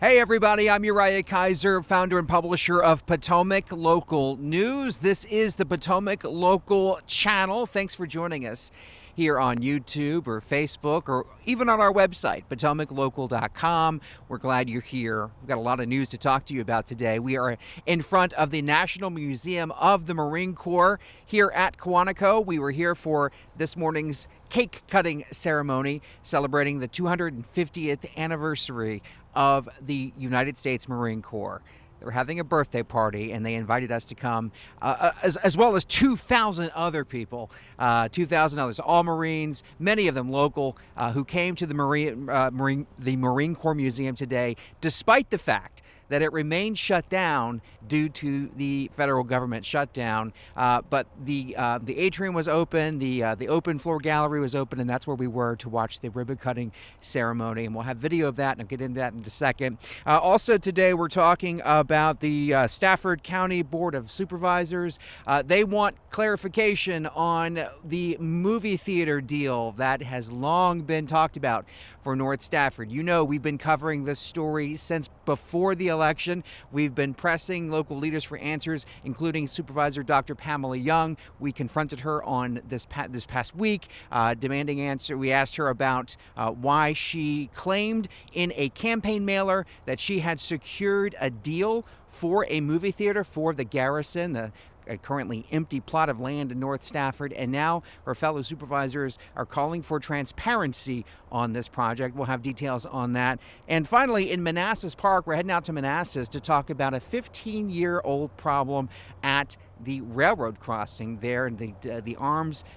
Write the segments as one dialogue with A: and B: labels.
A: Hey everybody, I'm Uriah Kiser, founder and publisher of Potomac Local News. This is the Potomac Local channel. Thanks for joining us here on YouTube or Facebook or even on our website, potomaclocal.com. We're glad you're here. We've got a lot of news to talk to you about today. We are in front of the National Museum of the Marine Corps here at Quantico. We were here for this morning's cake cutting ceremony celebrating the 250th anniversary of the United States Marine Corps. They were having a birthday party, and they invited us to come, as well as 2,000 other people, 2,000 others, all Marines, many of them local, who came to the Marine Corps Museum today, despite the fact that it remained shut down due to the federal government shutdown. But the atrium was open, the open floor gallery was open, and that's where we were to watch the ribbon cutting ceremony. And we'll have video of that, and I'll get into that in a second. Also today, we're talking about the Stafford County Board of Supervisors. They want clarification on the movie theater deal that has long been talked about for North Stafford. You know, we've been covering this story since before the election. We've been pressing local leaders for answers, including Supervisor Dr. Pamela Young. We confronted her on this past week, demanding answer. We asked her about why she claimed in a campaign mailer that she had secured a deal for a movie theater for the Garrison, a currently empty plot of land in North Stafford, and now her fellow supervisors are calling for transparency on this project. We'll have details on that. And finally, in Manassas Park, we're heading out to Manassas to talk about a 15-year-old problem at the railroad crossing there. The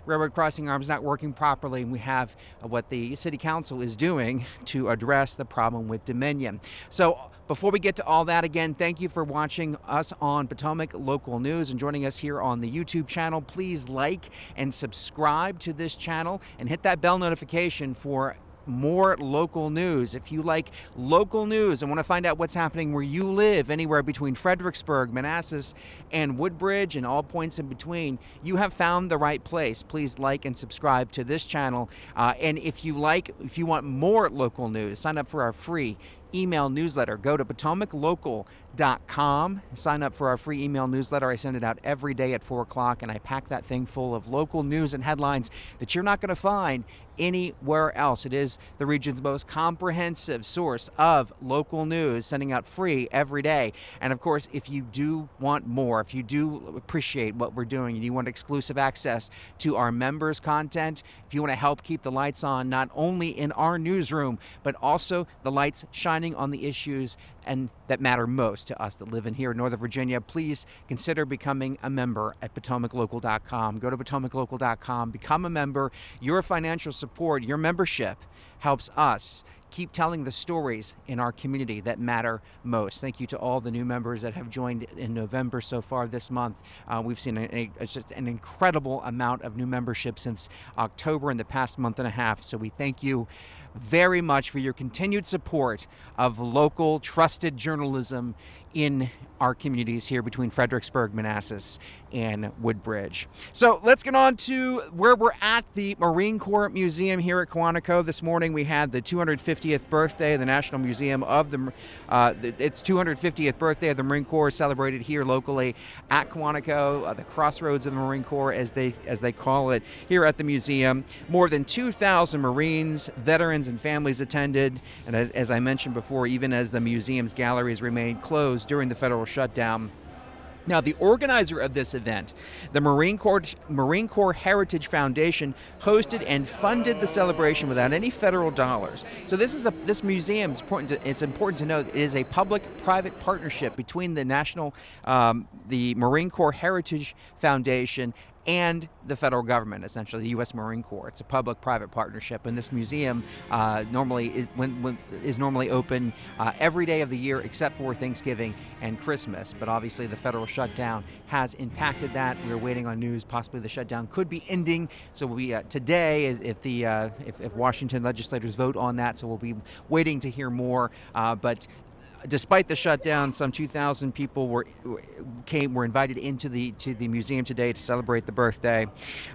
A: railroad crossing arms not working properly, and we have what the city council is doing to address the problem with Dominion. So before we get to all that, again, thank you for watching us on Potomac Local News and joining us here on the YouTube channel. Please like and subscribe to this channel and hit that bell notification for more local news. If you like local news and want to find out what's happening where you live, anywhere between Fredericksburg, Manassas, and Woodbridge, and all points in between, you have found the right place. Please like and subscribe to this channel. And if you want more local news, sign up for our free email newsletter. Go to potomaclocal.com. Sign up for our free email newsletter. I send it out every day at 4 o'clock, and I pack that thing full of local news and headlines that you're not going to find anywhere else. It is the region's most comprehensive source of local news, sending out free every day. And of course, if you do want more, if you do appreciate what we're doing and you want exclusive access to our members' content, if you want to help keep the lights on, not only in our newsroom, but also the lights shining on the issues and that matter most to us that live in here in Northern Virginia, please consider becoming a member at potomaclocal.com. Go to potomaclocal.com, become a member. Your financial support, your membership helps us keep telling the stories in our community that matter most. Thank you to all the new members that have joined in November so far this month. We've seen it's just an incredible amount of new membership since October in the past month and a half. So we thank you very much for your continued support of local, trusted journalism in our communities here between Fredericksburg, Manassas, and Woodbridge. So let's get on to where we're at the Marine Corps Museum here at Quantico. This morning we had the 250th birthday of the National Museum of its 250th birthday of the Marine Corps celebrated here locally at Quantico, the crossroads of the Marine Corps as they call it here at the museum. More than 2,000 Marines, veterans, and families attended, and as I mentioned before, even as the museum's galleries remained closed during the federal shutdown. Now, the organizer of this event, the Marine Corps Heritage Foundation, hosted and funded the celebration without any federal dollars. So this museum is important. It's important to know that it is a public-private partnership between the the Marine Corps Heritage Foundation and the federal government, essentially the U.S. Marine Corps. It's a public-private partnership, and this museum is normally open every day of the year except for Thanksgiving and Christmas. But obviously, the federal shutdown has impacted that. We're waiting on news. Possibly the shutdown could be ending. So we'll be
B: Today, if Washington legislators vote on that, so we'll be waiting to hear more. But despite the shutdown, some 2,000 people were invited into the museum today to celebrate the birthday.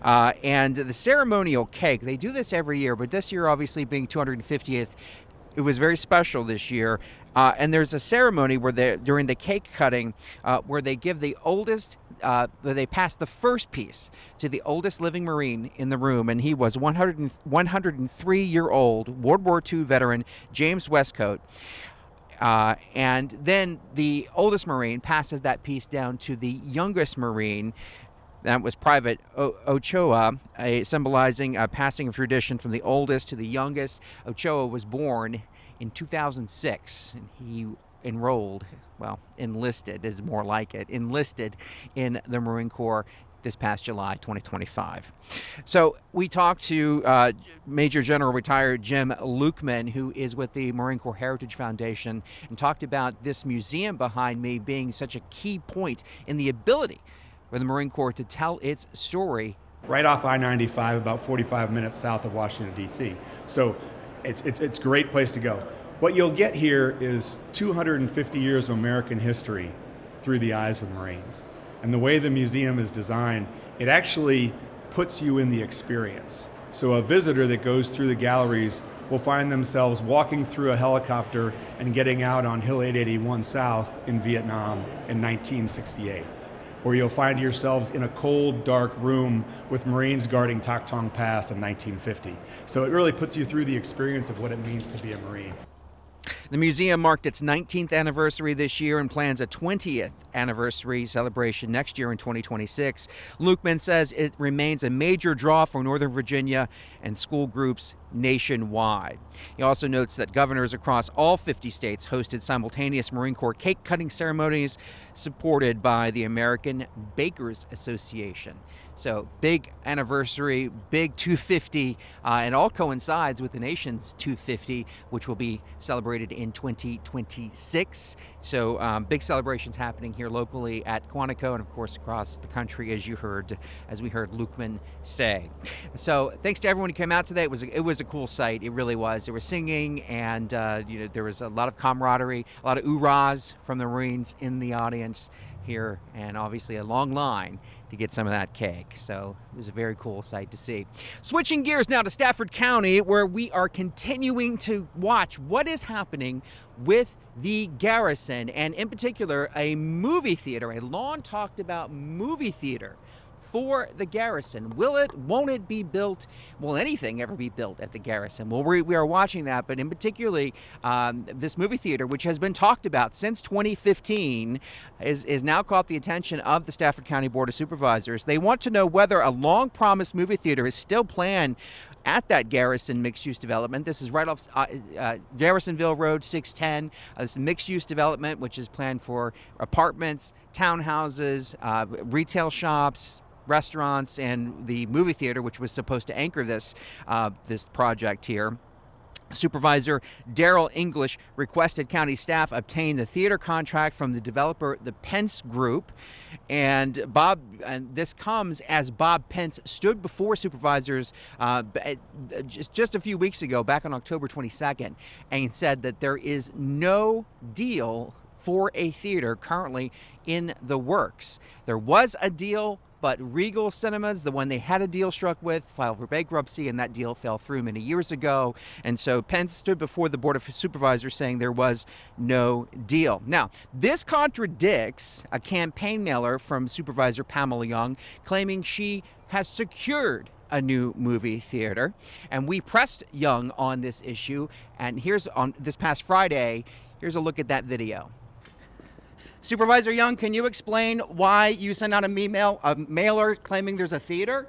B: And the ceremonial cake, they do this every year, but this year, obviously being 250th, it was very special this year. And there's a ceremony where during the cake cutting, where they give the oldest, they pass the first piece to the oldest living Marine in the room, and he was 103-year-old World War II veteran James Westcoat. And then the oldest Marine passes that piece down to the youngest Marine. That was Private Ochoa, symbolizing a passing of tradition from the oldest to the youngest. Ochoa was born in 2006, and he enlisted is more like it, enlisted in the Marine Corps this past July 2025. So we talked to Major General retired Jim Lukeman, who is with the Marine Corps Heritage Foundation, and talked about this museum behind me being such a key point in the ability for the Marine Corps to tell its story.
C: Right off I-95, about 45 minutes south of Washington, D.C. So it's a great place to go. What you'll get here is 250 years of American history through the eyes of the Marines. And the way the museum is designed, it actually puts you in the experience. So a visitor that goes through the galleries will find themselves walking through a helicopter and getting out on Hill 881 South in Vietnam in 1968. Or you'll find yourselves in a cold, dark room with Marines guarding Tak Tong Pass in 1950. So it really puts you through the experience of what it means to be a Marine.
B: The museum marked its 19th anniversary this year and plans a 20th anniversary celebration next year in 2026. Lukeman says it remains a major draw for Northern Virginia and school groups nationwide. He also notes that governors across all 50 states hosted simultaneous Marine Corps cake cutting ceremonies supported by the American Bakers Association. So big anniversary, big 250, and all coincides with the nation's 250, which will be celebrated in 2026. So big celebrations happening here locally at Quantico and of course across the country, as we heard Lukeman say. So thanks to everyone who came out today. It was a cool sight. It really was. There was singing, and there was a lot of camaraderie, a lot of oorahs from the Marines in the audience here, and obviously a long line to get some of that cake. So it was a very cool sight to see. Switching gears now to Stafford County, where we are continuing to watch what is happening with the Garrison, and in particular a movie theater, a long talked about movie theater for the Garrison. Will it, won't it be built? Will anything ever be built at the Garrison? Well, we are watching that, but in particularly this movie theater, which has been talked about since 2015, is now caught the attention of the Stafford County Board of Supervisors. They want to know whether a long-promised movie theater is still planned at that Garrison mixed-use development. This is right off Garrisonville Road 610. This mixed-use development, which is planned for apartments, townhouses, retail shops, restaurants, and the movie theater, which was supposed to anchor this project here. Supervisor Darrell English requested county staff obtain the theater contract from the developer, the Pence Group, and this comes as Bob Pence stood before supervisors just a few weeks ago, back on October 22nd, and said that there is no deal for a theater currently in the works. There was a deal, but Regal Cinemas, the one they had a deal struck with, filed for bankruptcy, and that deal fell through many years ago. And so Pence stood before the Board of Supervisors saying there was no deal. Now, this contradicts a campaign mailer from Supervisor Pamela Young claiming she has secured a new movie theater. And we pressed Young on this issue, and here's on this past Friday, here's a look at that video. Supervisor Young, can you explain why you sent out a mailer claiming there's a theater?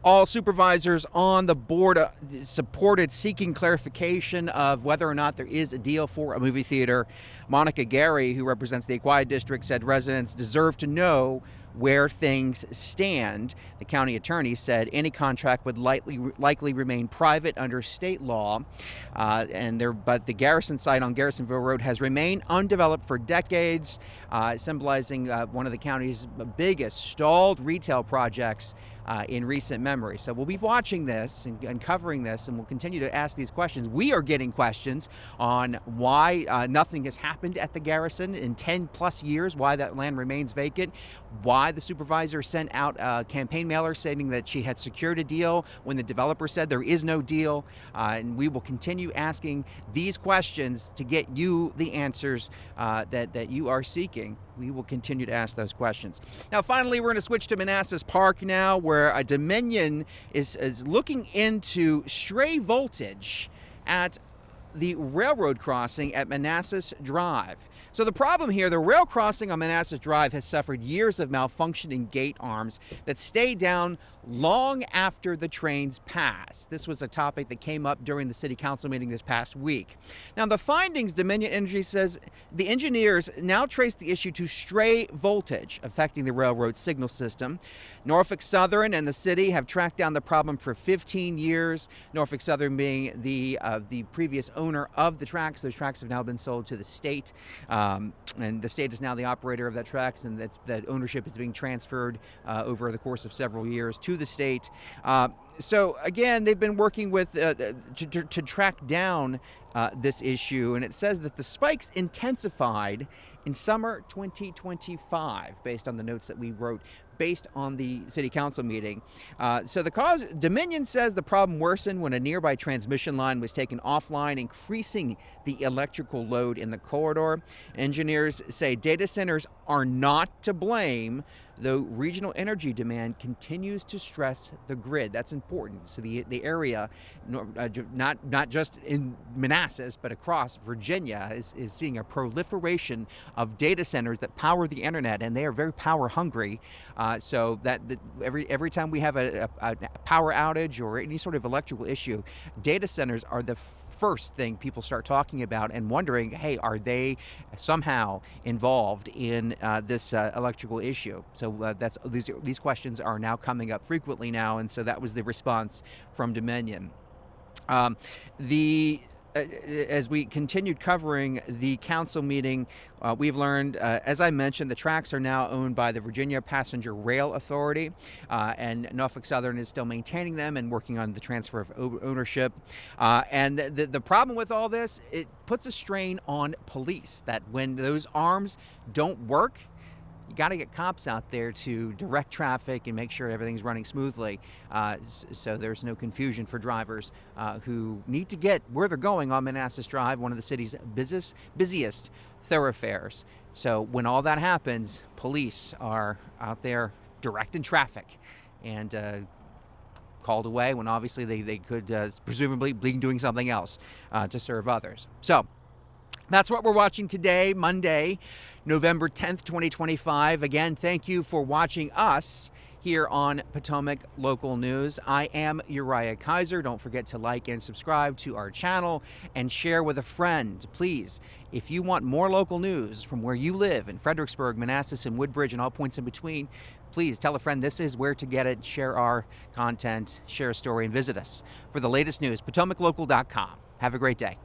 B: All supervisors on the board supported seeking clarification of whether or not there is a deal for a movie theater. Monica Gary, who represents the Aquia District, said residents deserve to know where things stand. The county attorney said any contract would likely remain private under state law. But the Garrison site on Garrisonville Road has remained undeveloped for decades, symbolizing one of the county's biggest stalled retail projects in recent memory. So we'll be watching this and covering this, and we'll continue to ask these questions. We are getting questions on why nothing has happened at the Garrison in 10 plus years, why that land remains vacant, why the supervisor sent out a campaign mailer saying that she had secured a deal when the developer said there is no deal. And we will continue asking these questions to get you the answers that you are seeking. We will continue to ask those questions. Now, finally, we're going to switch to Manassas Park now, where a Dominion is looking into stray voltage at the railroad crossing at Manassas Drive. So the problem here, the rail crossing on Manassas Drive has suffered years of malfunctioning gate arms that stay down long after the trains pass. This was a topic that came up during the city council meeting this past week. Now, the findings, Dominion Energy says the engineers now trace the issue to stray voltage affecting the railroad signal system. Norfolk Southern and the city have tracked down the problem for 15 years. Norfolk Southern being the previous owner of the tracks. Those tracks have now been sold to the state, and the state is now the operator of that tracks, and that ownership is being transferred over the course of several years to the state. So again, they've been working with to track down this issue, and it says that the spikes intensified in summer 2025, based on the notes that we wrote based on the city council meeting. So the cause, Dominion says the problem worsened when a nearby transmission line was taken offline, increasing the electrical load in the corridor. Engineers say data centers are not to blame, though regional energy demand continues to stress the grid. That's important. So the area, not just in Manassas, but across Virginia, is seeing a proliferation of data centers that power the internet, and they are very power hungry. So that every time we have a power outage or any sort of electrical issue, data centers are the first thing people start talking about and wondering, hey, are they somehow involved in this electrical issue? So these questions are now coming up frequently now, and so that was the response from Dominion. As we continued covering the council meeting, we've learned, as I mentioned, the tracks are now owned by the Virginia Passenger Rail Authority, and Norfolk Southern is still maintaining them and working on the transfer of ownership. And the problem with all this, it puts a strain on police, that when those arms don't work, you got to get cops out there to direct traffic and make sure everything's running smoothly, so there's no confusion for drivers who need to get where they're going on Manassas Drive, one of the city's busiest thoroughfares. So when all that happens, police are out there directing traffic and called away when obviously they could presumably be doing something else to serve others. So that's what we're watching today, Monday, November 10th, 2025. Again, thank you for watching us here on Potomac Local News. I am Uriah Kiser. Don't forget to like and subscribe to our channel and share with a friend. Please, if you want more local news from where you live in Fredericksburg, Manassas, and Woodbridge, and all points in between, please tell a friend this is where to get it. Share our content, share a story, and visit us for the latest news, PotomacLocal.com. Have a great day.